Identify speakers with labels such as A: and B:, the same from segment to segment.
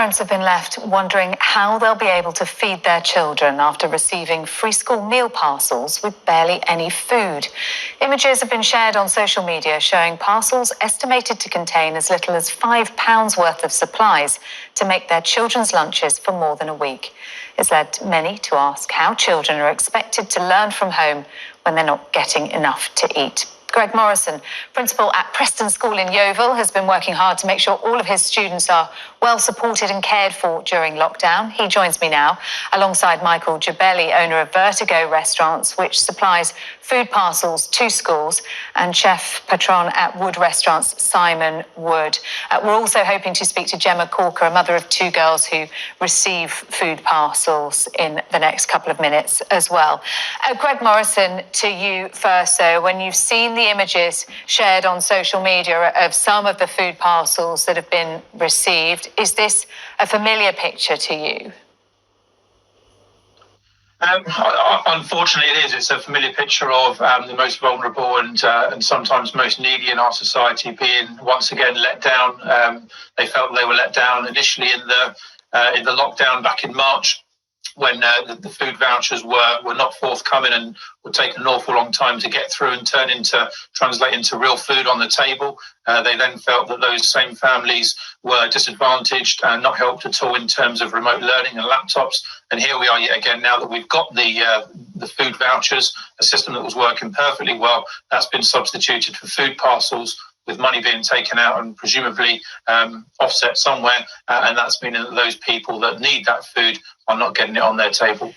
A: Parents have been left wondering how they'll be able to feed their children after receiving free school meal parcels with barely any food. Images have been shared on social media showing parcels estimated to contain as little as £5 worth of supplies to make their children's lunches for more than a week. It's led many to ask how children are expected to learn from home when they're not getting enough to eat. Greg Morrison, principal at Preston School in Yeovil, has been working hard to make sure all of his students are well supported and cared for during lockdown. He joins me now alongside Michael Gibelli, owner of Vertigo Restaurants, which supplies food parcels to schools, and chef patron at Wood Restaurants, Simon Wood. We're also hoping to speak to Gemma Corker, a mother of two girls who receive food parcels, in the next couple of minutes as well. Greg Morrison, to you first, though. When you've seen the images shared on social media of some of the food parcels that have been received, is this a familiar picture to you?
B: Unfortunately, it is. It's a familiar picture of the most vulnerable and sometimes most needy in our society being once again let down. They felt they were let down initially in the lockdown back in March, when the food vouchers were not forthcoming and would take an awful long time to get through and translate into real food on the table. They then felt that those same families were disadvantaged and not helped at all in terms of remote learning and laptops. And here we are yet again, now that we've got the food vouchers, a system that was working perfectly well, that's been substituted for food parcels, with money being taken out and presumably offset somewhere. And that's meaning that those people that need that food are not getting it on their table.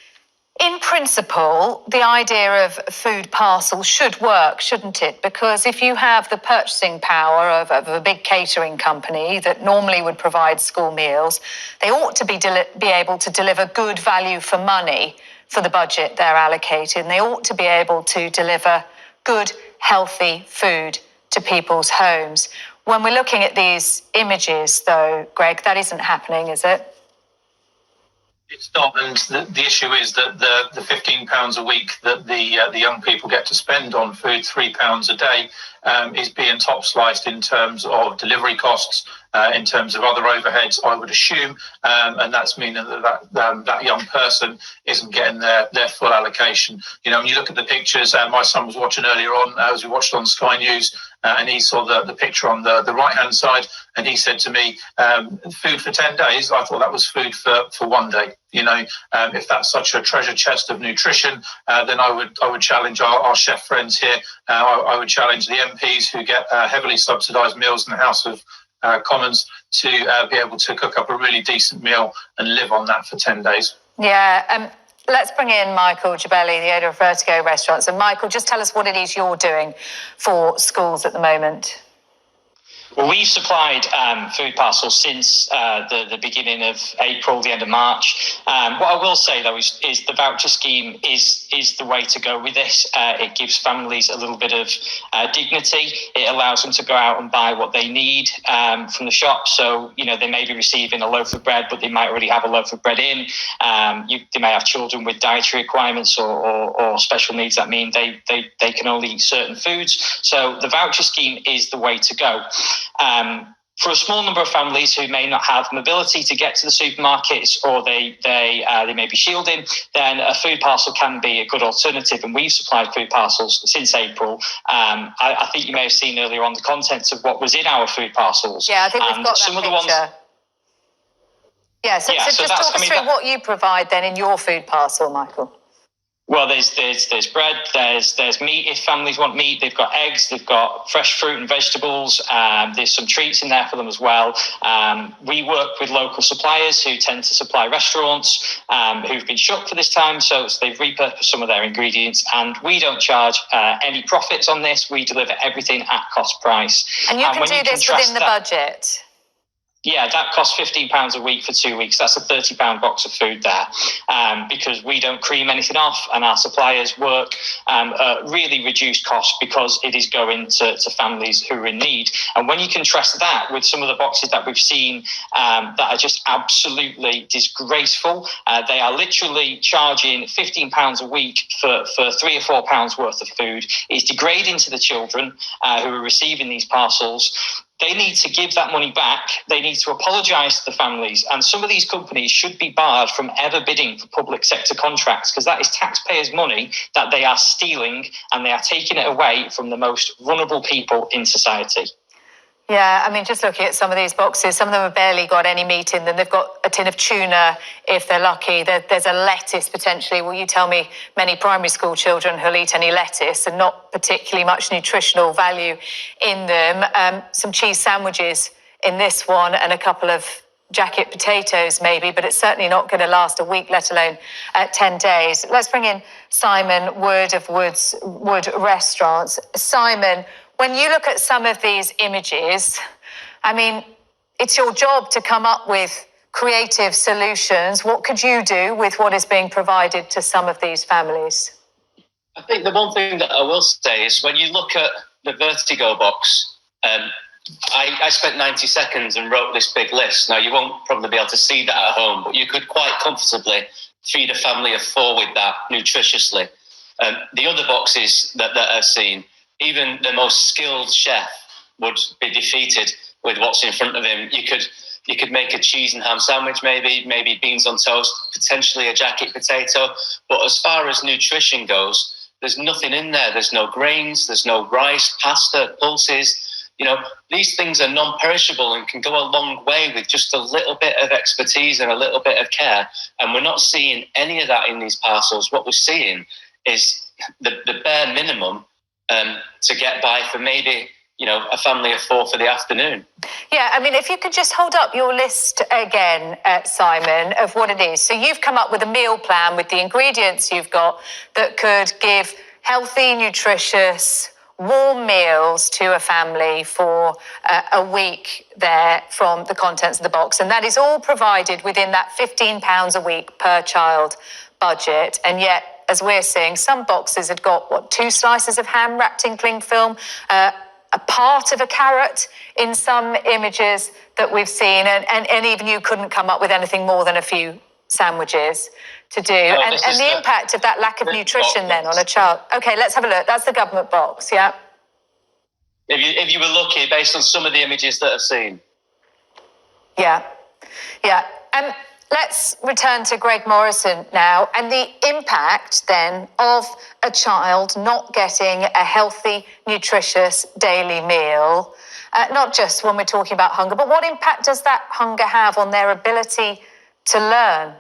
A: In principle, the idea of food parcels should work, shouldn't it? Because if you have the purchasing power of a big catering company that normally would provide school meals, they ought to be able to deliver good value for money for the budget they're allocated. And they ought to be able to deliver good, healthy food to people's homes. When we're looking at these images, though, Greg, that isn't happening, is it?
B: It's not, and the issue is that the £15 a week that the young people get to spend on food, £3 a day, is being top sliced in terms of delivery costs, in terms of other overheads, I would assume, and that's meaning that young person isn't getting their full allocation. You know, when you look at the pictures, my son was watching earlier on, as we watched on Sky News, and he saw the picture on the right-hand side, and he said to me, food for 10 days, I thought that was food for one day. You know, if that's such a treasure chest of nutrition, then I would challenge our chef friends here. I would challenge the MPs who get heavily subsidised meals in the House of Commons to be able to cook up a really decent meal and live on that for 10 days.
A: Yeah, let's bring in Michael Gibelli, the owner of Vertigo Restaurants. And Michael, just tell us what it is you're doing for schools at the moment.
C: Well, we've supplied food parcels since the beginning of April, the end of March. What I will say, though, is the voucher scheme is the way to go with this. It gives families a little bit of dignity. It allows them to go out and buy what they need from the shop. So, you know, they may be receiving a loaf of bread, but they might already have a loaf of bread in. They may have children with dietary requirements or special needs that mean they can only eat certain foods. So the voucher scheme is the way to go. For a small number of families who may not have mobility to get to the supermarkets, or they may be shielding, then a food parcel can be a good alternative. And we've supplied food parcels since April. I think you may have seen earlier on the contents of what was in our food parcels.
A: Yeah, I think we've got that
C: some
A: picture.
C: Of the ones.
A: Yeah, so just talk us through what you provide then in your food parcel, Michael.
C: Well, there's bread, there's meat. If families want meat, they've got eggs, they've got fresh fruit and vegetables. There's some treats in there for them as well. We work with local suppliers who tend to supply restaurants who've been shut for this time, so they've repurposed some of their ingredients, and we don't charge any profits on this. We deliver everything at cost price.
A: And you can do this within the budget?
C: Yeah, that costs £15 a week for 2 weeks. That's a £30 box of food there, because we don't cream anything off, and our suppliers work at really reduced cost because it is going to families who are in need. And when you contrast that with some of the boxes that we've seen that are just absolutely disgraceful, they are literally charging £15 a week for £3 or £4 worth of food. It's degrading to the children who are receiving these parcels. they need to give that money back. They need to apologise to the families. And some of these companies should be barred from ever bidding for public sector contracts, because that is taxpayers' money that they are stealing, and they are taking it away from the most vulnerable people in society.
A: Yeah, I mean, just looking at some of these boxes, some of them have barely got any meat in them. They've got a tin of tuna, if they're lucky. There's a lettuce, potentially. Well, you tell me many primary school children who'll eat any lettuce, and not particularly much nutritional value in them. Some cheese sandwiches in this one, and a couple of jacket potatoes maybe, but it's certainly not going to last a week, let alone 10 days. Let's bring in Simon Wood of Wood Restaurants. Simon, when you look at some of these images, I mean, it's your job to come up with creative solutions. What could you do with what is being provided to some of these families?
D: I think the one thing that I will say is when you look at the Vertigo box, I spent 90 seconds and wrote this big list. Now, you won't probably be able to see that at home, but you could quite comfortably feed a family of 4 with that nutritiously. The other boxes that are seen, even the most skilled chef would be defeated with what's in front of him. You could make a cheese and ham sandwich, maybe beans on toast, potentially a jacket potato. But as far as nutrition goes, there's nothing in there. There's no grains, there's no rice, pasta, pulses. You know, these things are non-perishable and can go a long way with just a little bit of expertise and a little bit of care. And we're not seeing any of that in these parcels. What we're seeing is the bare minimum to get by for maybe, a family of 4 for the afternoon.
A: Yeah, I mean, if you could just hold up your list again, Simon, of what it is. So you've come up with a meal plan with the ingredients you've got that could give healthy, nutritious, warm meals to a family for a week there from the contents of the box. And that is all provided within that £15 a week per child budget. And yet, as we're seeing, some boxes had got, 2 slices of ham wrapped in cling film, a part of a carrot in some images that we've seen, and even you couldn't come up with anything more than a few sandwiches to do.
D: No,
A: and the impact of that lack of nutrition then on a child. Okay, let's have a look. That's the government box, yeah?
D: If you were lucky, based on some of the images that I've seen.
A: Yeah. Let's return to Greg Morrison now, and the impact then of a child not getting a healthy, nutritious daily meal, not just when we're talking about hunger, but what impact does that hunger have on their ability to learn?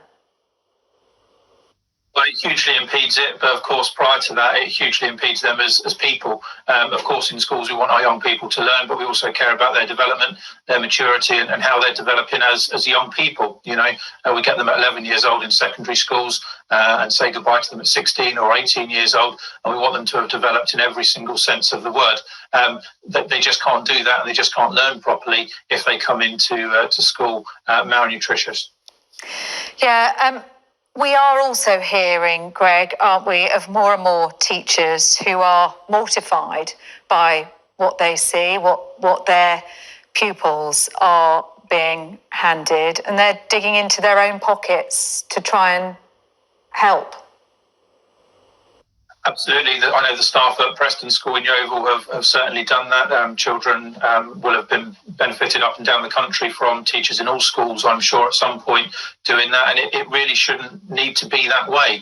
B: Well, it hugely impedes it, but of course, prior to that, it hugely impedes them as people. Of course, in schools, we want our young people to learn, but we also care about their development, their maturity, and how they're developing as young people. We get them at 11 years old in secondary schools and say goodbye to them at 16 or 18 years old, and we want them to have developed in every single sense of the word. They just can't do that, and they just can't learn properly if they come into to school malnutritious.
A: Yeah, we are also hearing, Greg, aren't we, of more and more teachers who are mortified by what they see, what their pupils are being handed, and they're digging into their own pockets to try and help.
B: Absolutely. I know the staff at Preston School in Yeovil have certainly done that. Children will have been benefited up and down the country from teachers in all schools, I'm sure, at some point doing that. And it really shouldn't need to be that way.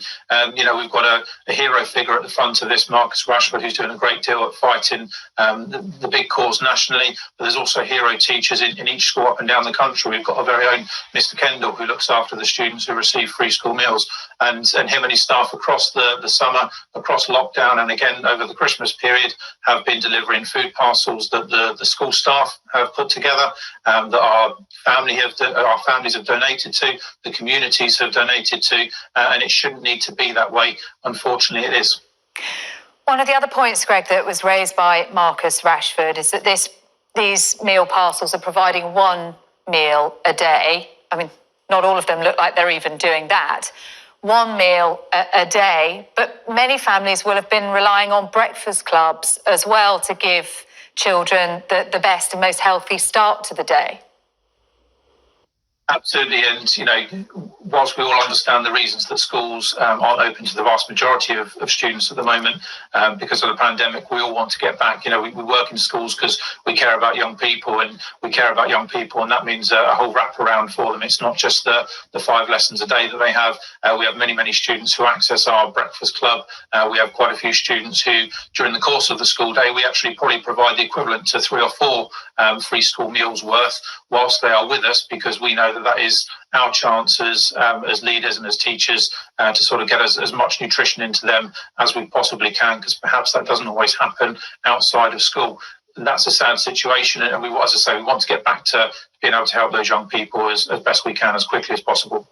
B: We've got a hero figure at the front of this, Marcus Rashford, who's doing a great deal at fighting the big cause nationally. But there's also hero teachers in each school up and down the country. We've got our very own Mr. Kendall, who looks after the students who receive free school meals. And him and his staff across the summer, across lockdown and again over the Christmas period, have been delivering food parcels that the school staff have put together, that our families have donated to, the communities have donated to, and it shouldn't need to be that way. Unfortunately, it is.
A: One of the other points, Greg, that was raised by Marcus Rashford is that these meal parcels are providing 1 meal a day. I mean, not all of them look like they're even doing that. 1 meal a day, but many families will have been relying on breakfast clubs as well to give children the best and most healthy start to the day.
B: Absolutely, and whilst we all understand the reasons that schools aren't open to the vast majority of students at the moment because of the pandemic, we all want to get back. We work in schools because we care about young people, and that means a whole wraparound for them. It's not just the 5 lessons a day that they have. We have many students who access our breakfast club. We have quite a few students who, during the course of the school day, we actually probably provide the equivalent to 3 or 4 free school meals worth whilst they are with us, because we know that is our chance as leaders and as teachers to sort of get as much nutrition into them as we possibly can, because perhaps that doesn't always happen outside of school. And that's a sad situation, and we want to get back to being able to help those young people as best we can, as quickly as possible.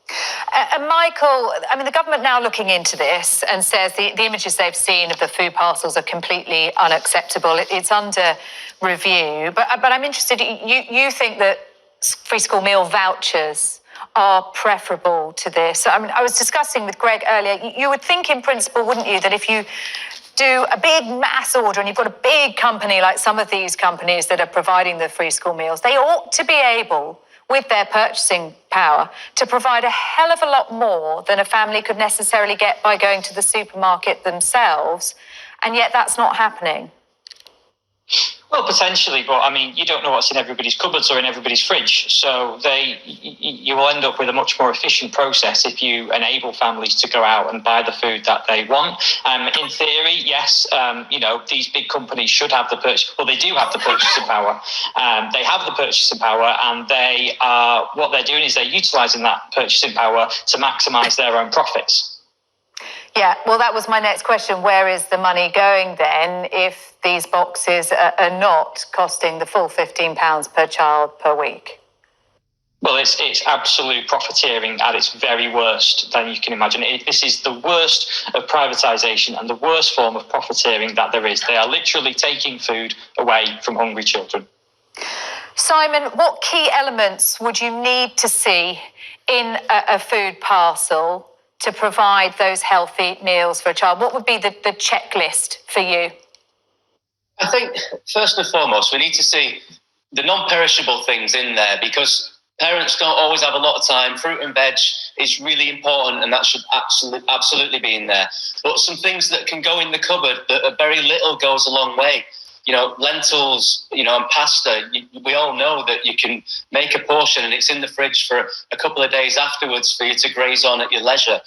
A: And Michael, the government now looking into this and says the images they've seen of the food parcels are completely unacceptable. It's under review, but I'm interested. You think that free school meal vouchers are preferable to this? I was discussing with Greg earlier. You would think, in principle, wouldn't you, that if you do a big mass order and you've got a big company like some of these companies that are providing the free school meals, they ought to be able, with their purchasing power, to provide a hell of a lot more than a family could necessarily get by going to the supermarket themselves, and yet that's not happening.
C: Well, potentially, but you don't know what's in everybody's cupboards or in everybody's fridge. So you will end up with a much more efficient process if you enable families to go out and buy the food that they want. In theory, yes, these big companies should have the purchase. Well, they do have the purchasing power. They have the purchasing power, and what they're doing is they're utilising that purchasing power to maximise their own profits.
A: Yeah, well, that was my next question. Where is the money going then if these boxes are not costing the full £15 per child per week?
C: Well, it's absolute profiteering at its very worst than you can imagine. This is the worst of privatisation and the worst form of profiteering that there is. They are literally taking food away from hungry children.
A: Simon, what key elements would you need to see in a food parcel to provide those healthy meals for a child? What would be the checklist for you?
D: I think, first and foremost, we need to see the non-perishable things in there, because parents don't always have a lot of time. Fruit and veg is really important, and that should absolutely be in there. But some things that can go in the cupboard that are very little goes a long way. Lentils, and pasta. We all know that you can make a portion and it's in the fridge for a couple of days afterwards for you to graze on at your leisure.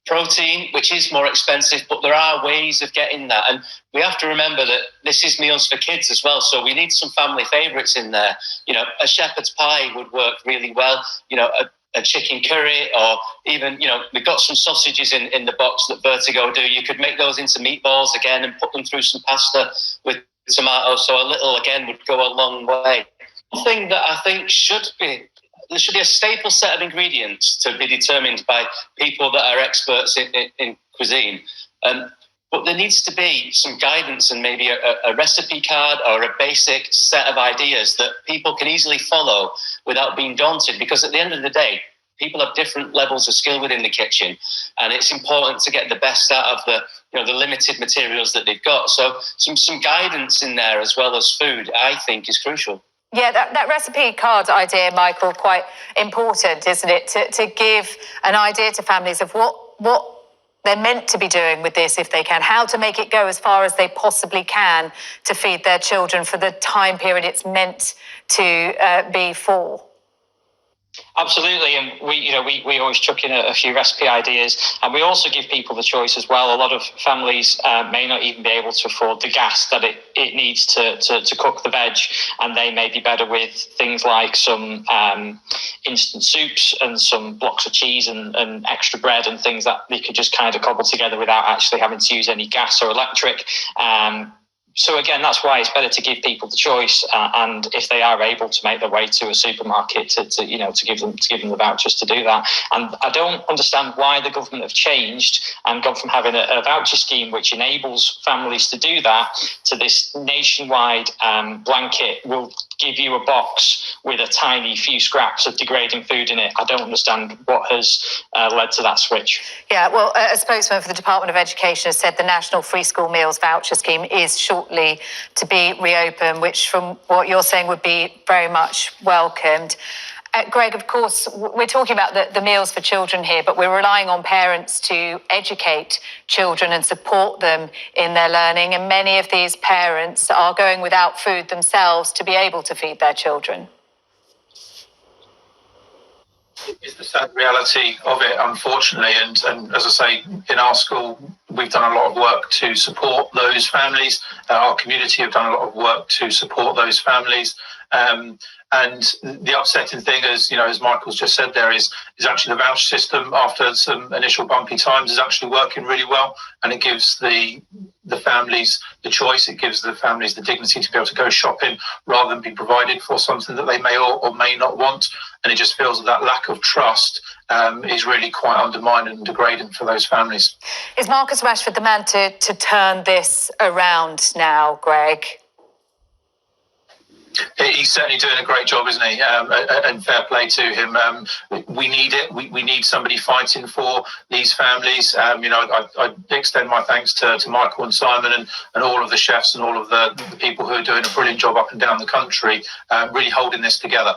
D: Protein, which is more expensive, but there are ways of getting that. And we have to remember that this is meals for kids as well. So we need some family favourites in there. A shepherd's pie would work really well. A chicken curry, or even, we've got some sausages in the box that Vertigo do. You could make those into meatballs again and put them through some pasta with tomatoes. So a little, again, would go a long way. One thing that I think there should be a staple set of ingredients to be determined by people that are experts in cuisine. But there needs to be some guidance and maybe a recipe card or a basic set of ideas that people can easily follow without being daunted. Because at the end of the day, people have different levels of skill within the kitchen, and it's important to get the best out of the limited materials that they've got. So some guidance in there as well as food, I think, is crucial.
A: Yeah, that recipe card idea, Michael, quite important, isn't it? To give an idea to families of what they're meant to be doing with this if they can, how to make it go as far as they possibly can to feed their children for the time period it's meant to be for.
C: Absolutely, and we always chuck in a few recipe ideas, and we also give people the choice as well. A lot of families may not even be able to afford the gas that it needs to cook the veg, and they may be better with things like some instant soups and some blocks of cheese and extra bread and things that they could just kind of cobble together without actually having to use any gas or electric. So again, that's why it's better to give people the choice, and if they are able to make their way to a supermarket, to give them the vouchers to do that. And I don't understand why the government have changed and gone from having a voucher scheme which enables families to do that to this nationwide blanket will give you a box with a tiny few scraps of degrading food in it. I don't understand what has led to that switch.
A: Yeah, well, a spokesman for the Department of Education has said the National Free School Meals Voucher Scheme is shortly to be reopened, which from what you're saying would be very much welcomed. Greg, of course, we're talking about the meals for children here, but we're relying on parents to educate children and support them in their learning. And many of these parents are going without food themselves to be able to feed their children.
B: It's the sad reality of it, unfortunately. And as I say, in our school, we've done a lot of work to support those families. Our community have done a lot of work to support those families. And the upsetting thing, as Michael's just said there, is actually the voucher system, after some initial bumpy times, is actually working really well, and it gives the families the choice. It gives the families the dignity to be able to go shopping rather than be provided for something that they may or may not want. And it just feels that lack of trust is really quite undermining and degrading for those families.
A: Is Marcus Rashford the man to turn this around now, Greg?
B: He's certainly doing a great job, isn't he? And fair play to him. We need it. We need somebody fighting for these families. I extend my thanks to Michael and Simon and all of the chefs and all of the people who are doing a brilliant job up and down the country, really holding this together.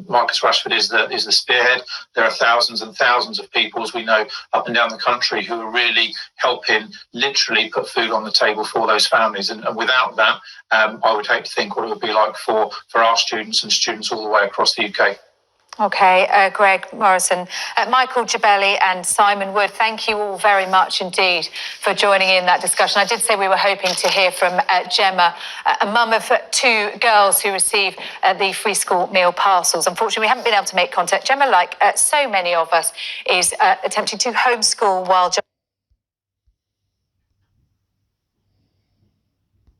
B: Marcus Rashford is the spearhead. There are thousands and thousands of people, as we know, up and down the country who are really helping literally put food on the table for those families. And without that, I would hate to think what it would be like for our students and students all the way across the UK.
A: Okay, Greg Morrison, Michael Jabelli and Simon Wood, thank you all very much indeed for joining in that discussion. I did say we were hoping to hear from Gemma, a mum of two girls who receive the free school meal parcels. Unfortunately, we haven't been able to make contact. Gemma, like so many of us, is attempting to homeschool while